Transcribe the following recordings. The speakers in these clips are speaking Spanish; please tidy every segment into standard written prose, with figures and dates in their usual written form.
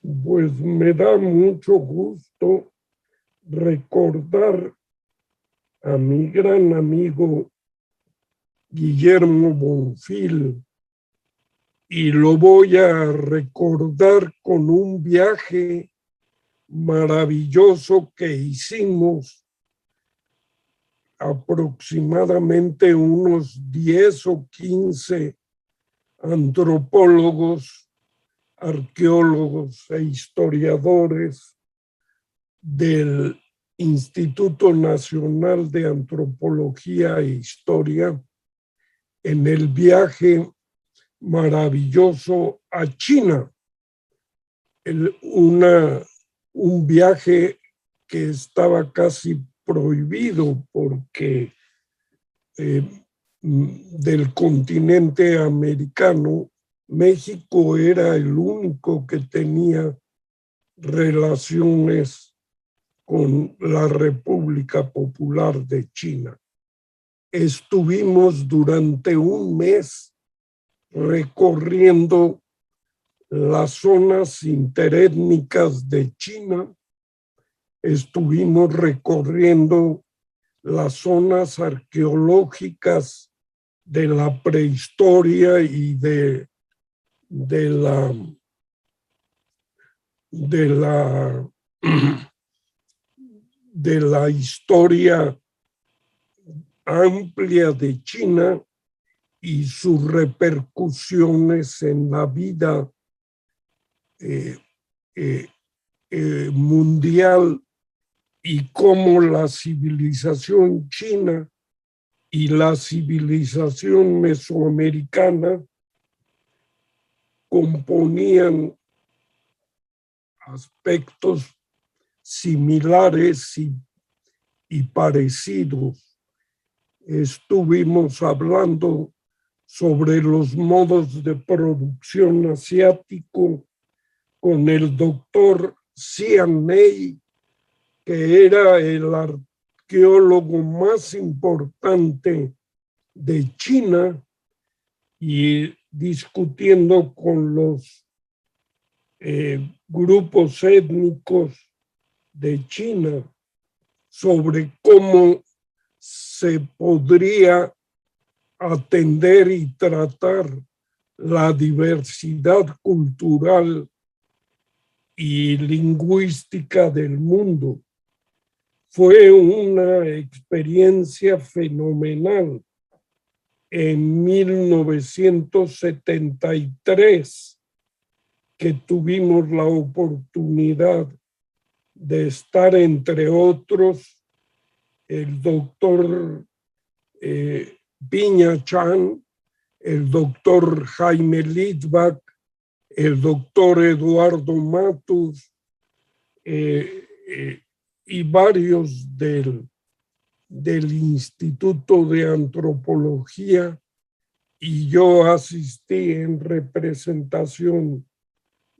Pues me da mucho gusto recordar a mi gran amigo Guillermo Bonfil, y lo voy a recordar con un viaje maravilloso que hicimos aproximadamente unos 10 o 15 antropólogos, arqueólogos e historiadores del Instituto Nacional de Antropología e Historia en el viaje maravilloso a China, un viaje que estaba casi prohibido porque del continente americano, México era el único que tenía relaciones con la República Popular de China. Estuvimos durante un mes recorriendo las zonas interétnicas de China, estuvimos recorriendo las zonas arqueológicas de la prehistoria y de la historia amplia de China y sus repercusiones en la vida mundial, y cómo la civilización china y la civilización mesoamericana componían aspectos similares y parecidos. Estuvimos hablando sobre los modos de producción asiático con el doctor Xian Mei, que era el arqueólogo más importante de China, y discutiendo con los grupos étnicos de China sobre cómo se podría atender y tratar la diversidad cultural y lingüística del mundo. Fue una experiencia fenomenal. En 1973, que tuvimos la oportunidad de estar, entre otros, el doctor Piña Chan, el doctor Jaime Litvak, el doctor Eduardo Matus y varios del Instituto de Antropología, y yo asistí en representación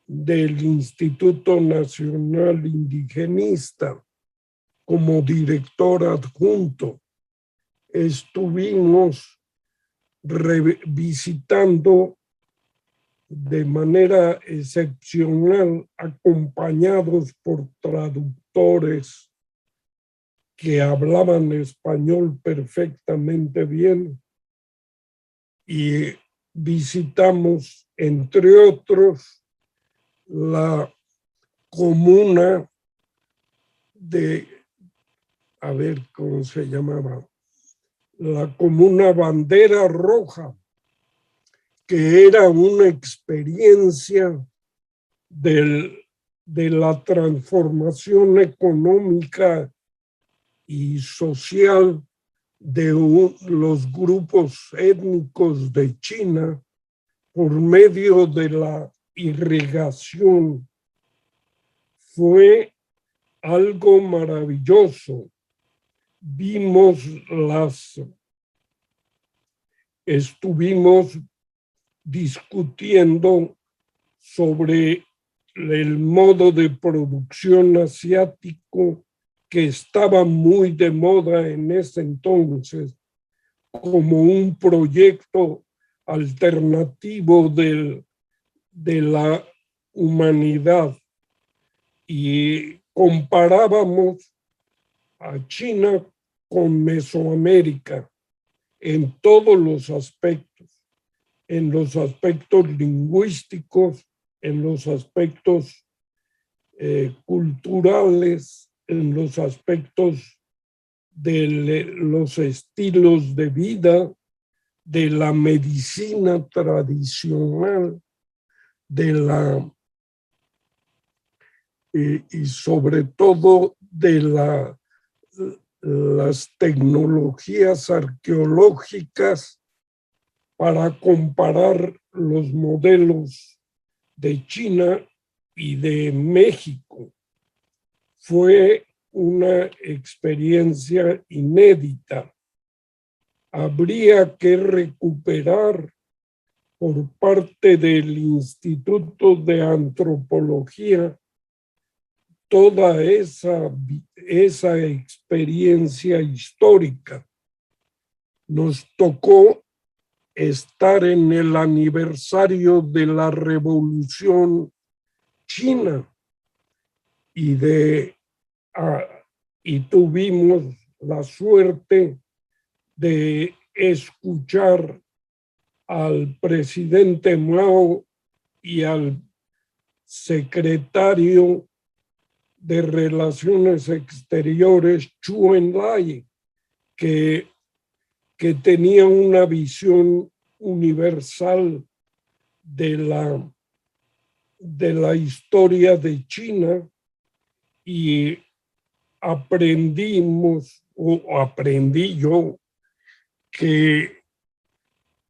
del Instituto Nacional Indigenista como director adjunto. Estuvimos visitando de manera excepcional, acompañados por traductores que hablaban español perfectamente bien, y visitamos, entre otros, la comuna a ver cómo se llamaba, la comuna Bandera Roja, que era una experiencia de la transformación económica y social de los grupos étnicos de China por medio de la irrigación. Fue algo maravilloso. Estuvimos discutiendo sobre el modo de producción asiático que estaba muy de moda en ese entonces, como un proyecto alternativo de la humanidad. y comparábamos a China con Mesoamérica en todos los aspectos, en los aspectos lingüísticos, en los aspectos culturales, en los aspectos de los estilos de vida, de la medicina tradicional, de la y sobre todo de las tecnologías arqueológicas para comparar los modelos de China y de México. Fue una experiencia inédita. Habría que recuperar por parte del Instituto de Antropología toda esa experiencia histórica. Nos tocó estar en el aniversario de la Revolución China y tuvimos la suerte de escuchar al presidente Mao y al secretario de Relaciones Exteriores, Zhou Enlai, que tenía una visión universal de la historia de China, y aprendí yo, que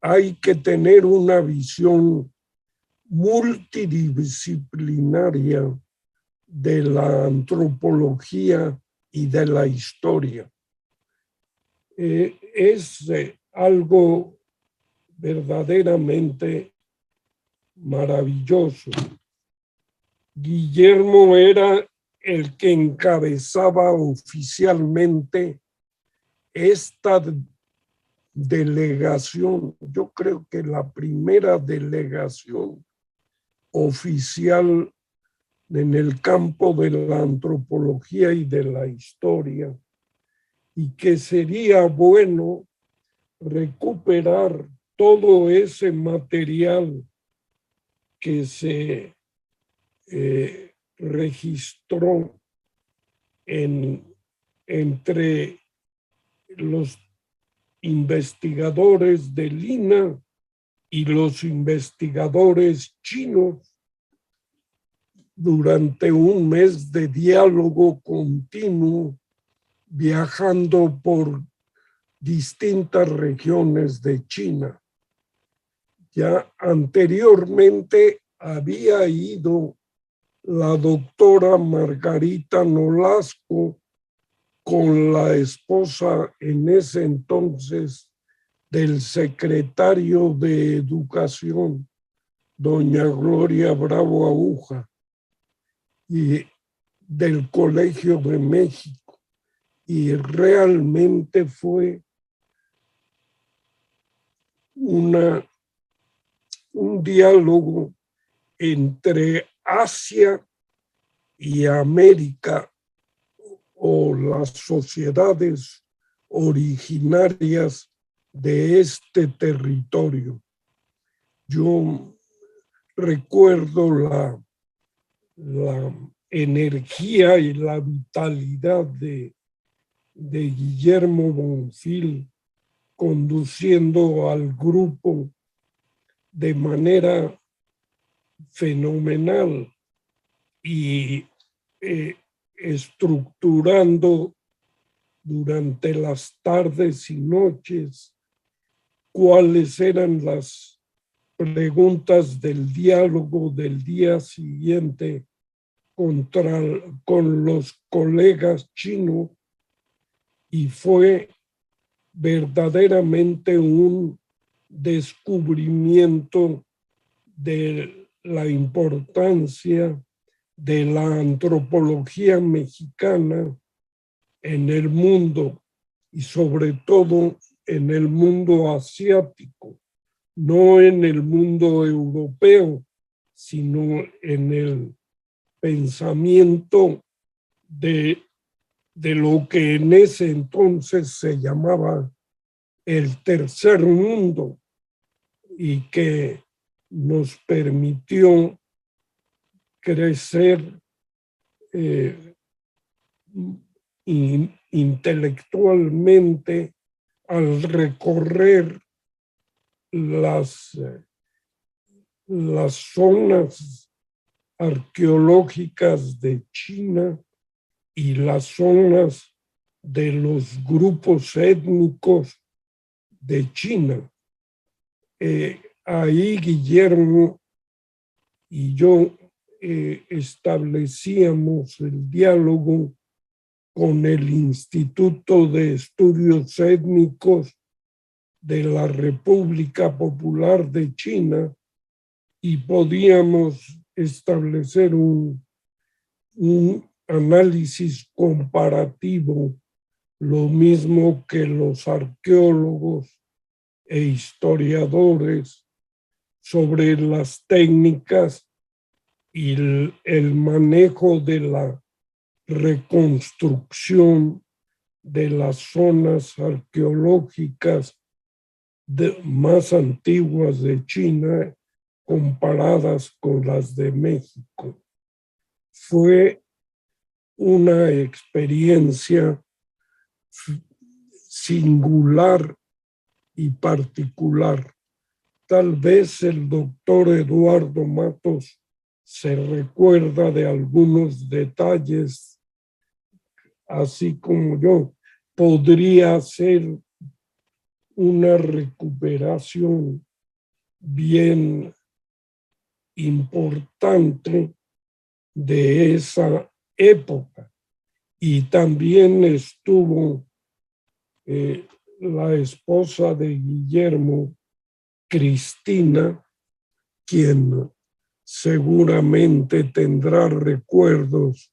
hay que tener una visión multidisciplinaria de la antropología y de la historia. Es algo verdaderamente maravilloso. Guillermo era el que encabezaba oficialmente esta delegación. Yo creo que la primera delegación oficial en el campo de la antropología y de la historia, y que sería bueno recuperar todo ese material que se registró entre los investigadores de Lina y los investigadores chinos durante un mes de diálogo continuo, viajando por distintas regiones de China. Ya anteriormente había ido la doctora Margarita Nolasco con la esposa en ese entonces del secretario de Educación, doña Gloria Bravo Aguja, y del Colegio de México. Y realmente fue un diálogo entre Asia y América, o las sociedades originarias de este territorio. Yo recuerdo la energía y la vitalidad de Guillermo Bonfil conduciendo al grupo de manera fenomenal y estructurando durante las tardes y noches cuáles eran las preguntas del diálogo del día siguiente con los colegas chinos, y fue verdaderamente un descubrimiento de la importancia de la antropología mexicana en el mundo, y sobre todo en el mundo asiático, no en el mundo europeo, sino en el pensamiento de lo que en ese entonces se llamaba el tercer mundo y que nos permitió crecer intelectualmente al recorrer las zonas arqueológicas de China y las zonas de los grupos étnicos de China. Ahí Guillermo y yo establecíamos el diálogo con el Instituto de Estudios Étnicos de la República Popular de China y podíamos establecer un análisis comparativo, lo mismo que los arqueólogos e historiadores, sobre las técnicas y el manejo de la reconstrucción de las zonas arqueológicas más antiguas de China comparadas con las de México. Fue una experiencia singular y particular. Tal vez el doctor Eduardo Matos se recuerda de algunos detalles, así como yo. Podría ser una recuperación bien importante de esa época. Y también estuvo la esposa de Guillermo, Cristina, quien seguramente tendrá recuerdos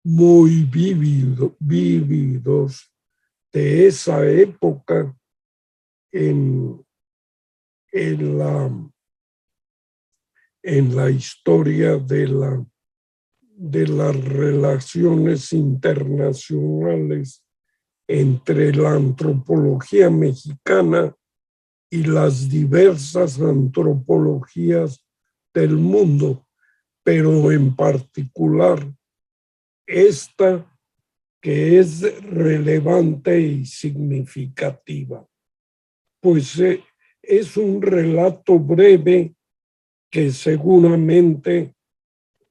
muy vívidos de esa época en la historia de las relaciones internacionales entre la antropología mexicana y las diversas antropologías del mundo, pero en particular esta que es relevante y significativa. Pues es un relato breve que seguramente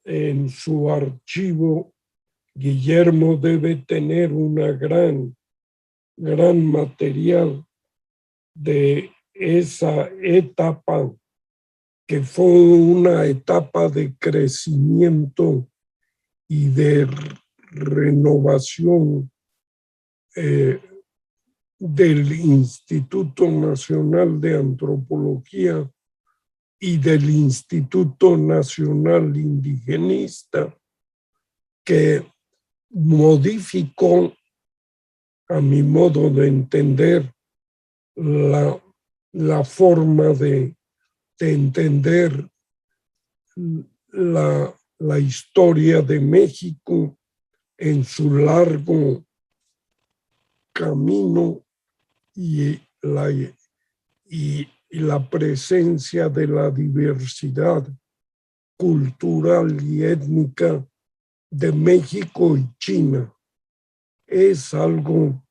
en su archivo Guillermo debe tener una gran material de esa etapa, que fue una etapa de crecimiento y de renovación del Instituto Nacional de Antropología y del Instituto Nacional Indigenista, que modificó, a mi modo de entender, la forma de entender la historia de México en su largo camino y la presencia de la diversidad cultural y étnica de México y China. Es algo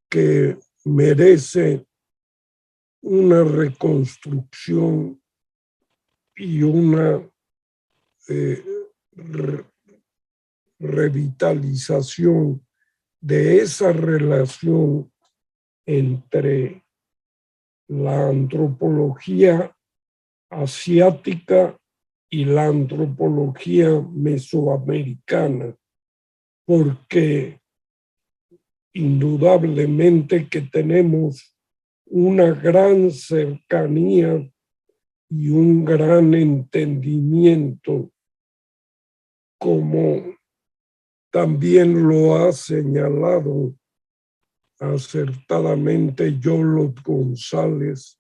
que merece una reconstrucción y una revitalización de esa relación entre la antropología asiática y la antropología mesoamericana, porque indudablemente que tenemos una gran cercanía y un gran entendimiento, como también lo ha señalado acertadamente Yolot González,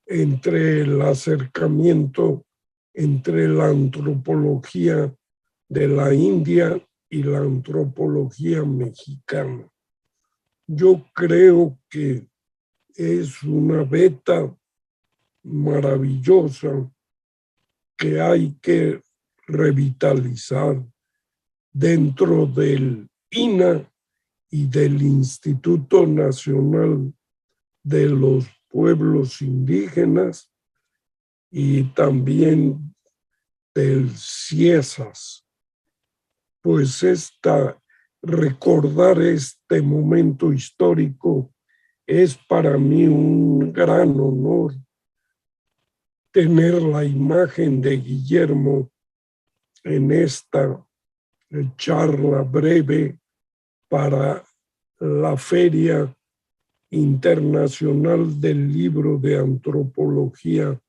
entre el acercamiento entre la antropología de la India y la antropología mexicana. Yo creo que es una beta maravillosa que hay que revitalizar dentro del INAH y del Instituto Nacional de los Pueblos Indígenas y también del CIESAS. Pues recordar este momento histórico es para mí un gran honor. Tener la imagen de Guillermo en esta charla breve para la Feria Internacional del Libro de Antropología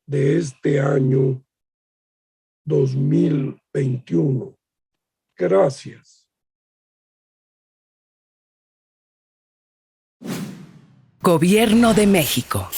de este año 2021. Gracias. Gobierno de México.